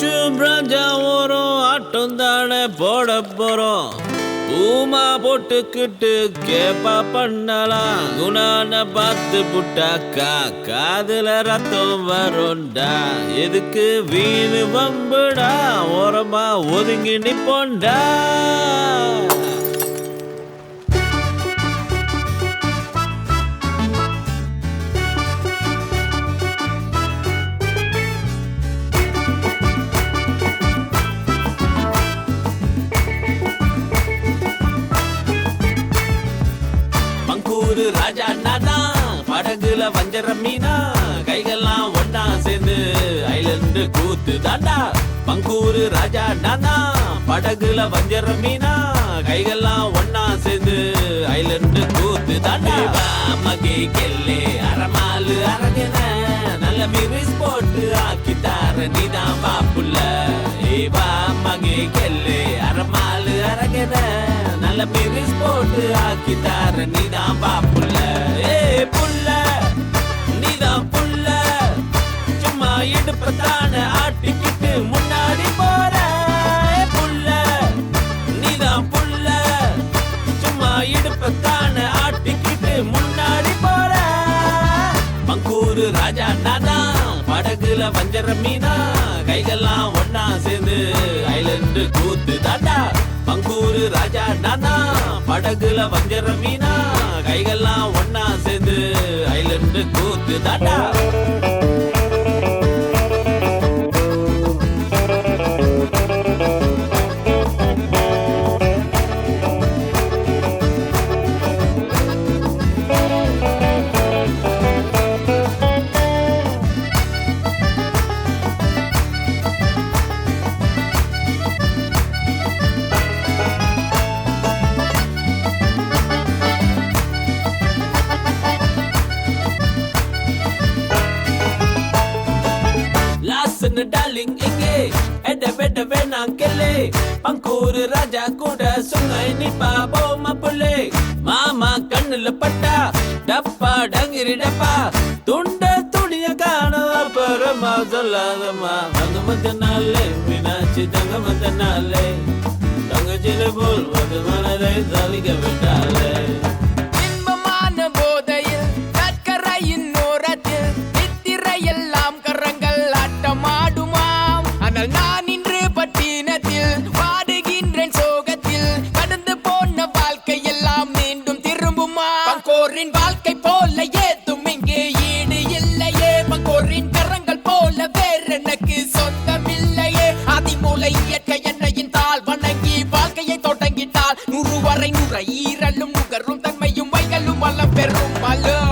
சும் ராஜா ஓரம் ஆட்டம் தானே போட போறோம். பூமா போட்டுக்கிட்டு கேப்பா பண்ணலாம். குணான பார்த்து புட்டாக்கா காதுல ரத்தம் வரும்டா. எதுக்கு வீணு வம்புடா, ஓரமா ஒதுங்கி நிப்போண்டா. ராஜா நானா படகுல வஞ்சர மீனா, கைகள்லாம் ஒன்னா சேர்ந்து ஐலண்டு கூத்து தாண்டா. பங்கூரு ராஜா நானா படகுல வஞ்சர மீனா, கைகள்லாம் ஒன்னா சேர்ந்து ஐலண்டு கூத்து தாண்டா. மகே கெல்லே அரமாலு அரகன நல்ல மிரிஸ் போட்டு ஆக்கிட்டார நீதான் பாப்புள்ள. ஏவா மகே கெல்லே அரமாலு அரகன நல்ல மிரிஸ் போட்டு ஆக்கிட்டார நீதான் பாப்புள்ள. ஏ புள்ள நீதான் புள்ள, சும்மா இடுப்பத்தான ஆட்டிக்கிட்டு முன்னாடி போற. புள்ள நீதான் புள்ள, சும்மா இடுப்பத்தான ஆட்டிக்கிட்டு முன்னாடி போற. பங்கூரு ராஜா நானா படகுல வஞ்சர மீனா, கைகள்லாம் ஒன்னா சேர்ந்து ஐலண்டு கூத்து தாண்டா. பங்கூரு ராஜா நானா படகுல வஞ்சர மீனா, கைகள்லாம் ஒன்னா சேர்ந்து ஐலண்டு கூத்து தாண்டா. டார்லிங் இங்கே எட வெட வேணாம் கெல்லே. பங்கூரு ராஜா கூட சுங்கை நிப்பா போமா புள்ளே. மாமா கண்ணுல பட்டா டப்பா டங்கிரி டப்பா, துண்ட துணிய காணும் அப்புறமா சொல்லாதம்மா. தங்க மத்த நாளே மீனாட்சி தங்க மத்த நாளே, தங்கச்சில போல் வந்து மனதை தவிக்க விட்டாலே. நான் இன்று பட்டினத்தில் வாடுகின்றேன் சோகத்தில், கடந்து போன வாழ்க்கை எல்லாம் மீண்டும் திரும்புமா. பங்கோரின் வாழ்க்கை போல ஏதும் இங்கே ஈடு இல்லையே. பங்கோரின் கரங்கள் போல வேற எனக்கு சொந்தமில்லையே. அதிமூலை இயற்கை எண்ணெயின் தாள் வணங்கி வாழ்க்கையை தொடங்கிட்டால் 100 வரை நுரையீரலும் நுகரும் தன்மையும் வைகளும் வளம் பெறும் வளம்.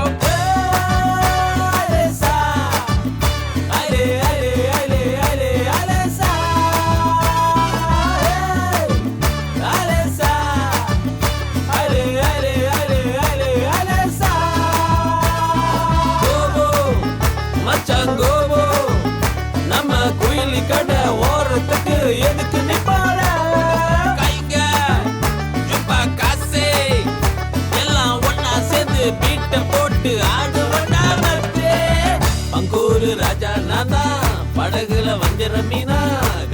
நம்ம குயிலி கடை ஓரத்துக்கு எதுக்கு நிப்பாட. கைங்க ஜுப்பா காசே எல்லாம் ஒன்னா சேர்ந்து பீட்ட போட்டு ஆடுவண்டா மத்தே. பங்கூரு ராஜா நானா படகுல வஞ்சர மீனா,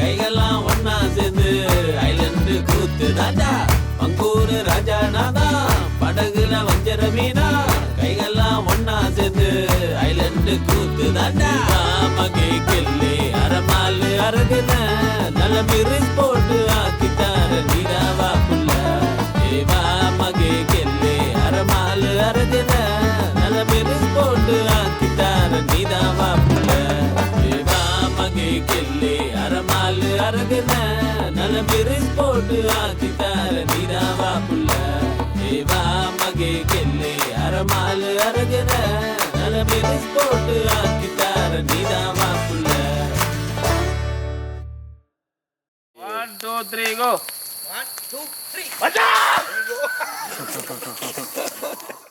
கைகள்லாம் ஒன்னா சேர்ந்து ஐலண்டு கூத்து தாண்டா. பங்கூரு ராஜா நானா படகுல வஞ்சர மீனா, கைகள்லாம் ஒன்னா சேர்ந்து ஐலண்டு கூத்து தாண்டா. மகே கெல்லே அரமாலு அரகன நல்ல மிரிஸ் போட்டு ஆக்கிட்டார நீதாவா புள்ள. ஏவா மகே கெல்லே அரமாலு அரகன நல்ல மிரிஸ் போட்டு ஆக்கிட்டார நீதாவா புள்ள. ஏவா மகே கெல்லே அரமாலு அரகன நல்ல மிரிஸ் போட்டு ஆக்கிட்டார நீதாவா புள்ள. ஏவா மகே கெல்லே அரமாலு அரகன நல்ல மிரிஸ் போட்டு ஆக்கிட்டார நீதாவா புள்ள. 1 2 3 go. 1 2 3